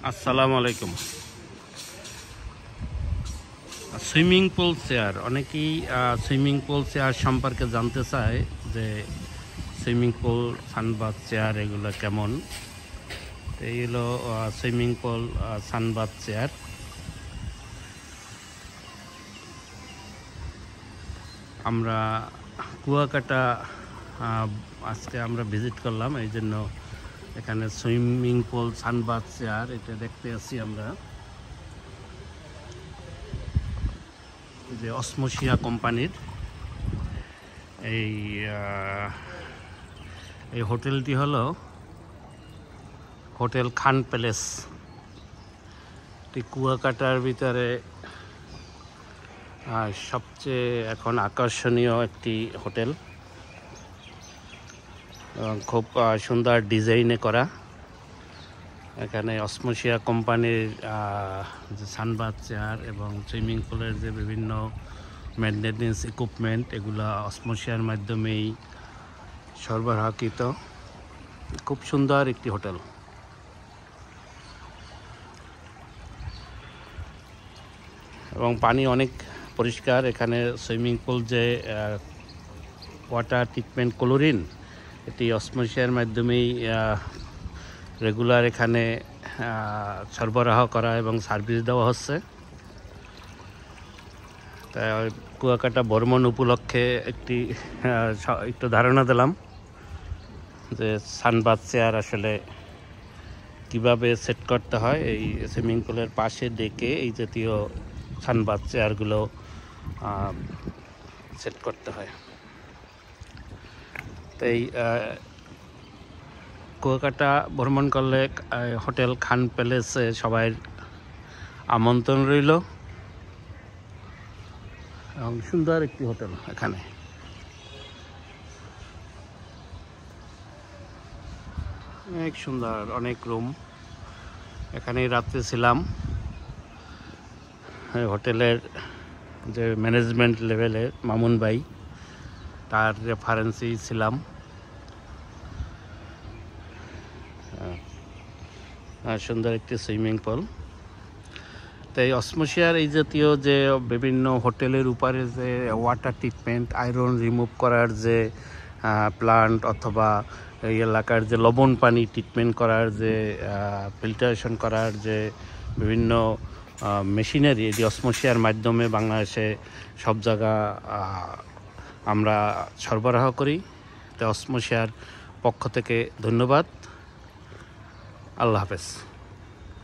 আসসালামু আলাইকুম। Swimming pool chair, অনেকেই সুইমিং পুল চেয়ার সম্পর্কে জানতে চায় যে সুইমিং পুল সানবাথ চেয়ার এগুলো কেমন। এই হলো সুইমিং পুল সানবাথ চেয়ার। আমরা কুয়াকাটা আজকে আমরা ভিজিট করলাম, এই জন্য এখানে সুইমিং পুল সানবাথ চেয়ার এটা দেখতে আসছি আমরা। যে অসমোসিয়া কোম্পানির এই হোটেলটি হলো হোটেল খান প্যালেস। কুয়াকাটার ভিতরে সবচেয়ে এখন আকর্ষণীয় একটি হোটেল, খুব সুন্দর ডিজাইনে করা। এখানে অসমোসিয়া কোম্পানির যে সানবাথ চেয়ার এবং সুইমিং পুলের যে বিভিন্ন মেইনটেনেন্স ইকুইপমেন্ট এগুলো অসমোসিয়ার মাধ্যমেই সরবরাহকৃত। খুব সুন্দর একটি হোটেল এবং পানি অনেক পরিষ্কার। এখানে সুইমিং পুল যে ওয়াটার ট্রিটমেন্ট ক্লোরিন এটি অসমোসিয়ার মাধ্যমেই রেগুলার এখানে সরবরাহ করা এবং সার্ভিস দেওয়া হচ্ছে। তাই কুয়াকাটা ভ্রমণ উপলক্ষে একটু ধারণা দিলাম যে সানবাথ চেয়ার আসলে কিভাবে সেট করতে হয়। এই সুইমিং পুলের পাশে ডেকে এই জাতীয় সানবাথ চেয়ারগুলো সেট করতে হয়। তাই কুয়াকাটা ভ্রমণ করলে হোটেল খান প্যালেসে সবাই আমন্ত্রণ রইল এবং সুন্দর একটি হোটেল। এখানে অনেক সুন্দর, অনেক রুম। এখানেই রাত্রে ছিলাম। হোটেলের যে ম্যানেজমেন্ট লেভেলের মামুন ভাই, তার রেফারেন্সেই ছিলাম। সুন্দর একটি সুইমিং পুল। তাই অসমোসিয়ার এই জাতীয় যে বিভিন্ন হোটেলের উপরে যে ওয়াটার ট্রিটমেন্ট, আয়রন রিমুভ করার যে প্লান্ট অথবা এই এলাকার যে লবণ পানি ট্রিটমেন্ট করার যে ফিল্টারেশন করার যে বিভিন্ন মেশিনারি, এটি অসমোসিয়ার মাধ্যমে বাংলাদেশে সব জায়গা আমরা সরবরাহ করি। তাই অসমোসিয়ার পক্ষ থেকে ধন্যবাদ। আল্লাহ হাফেজ।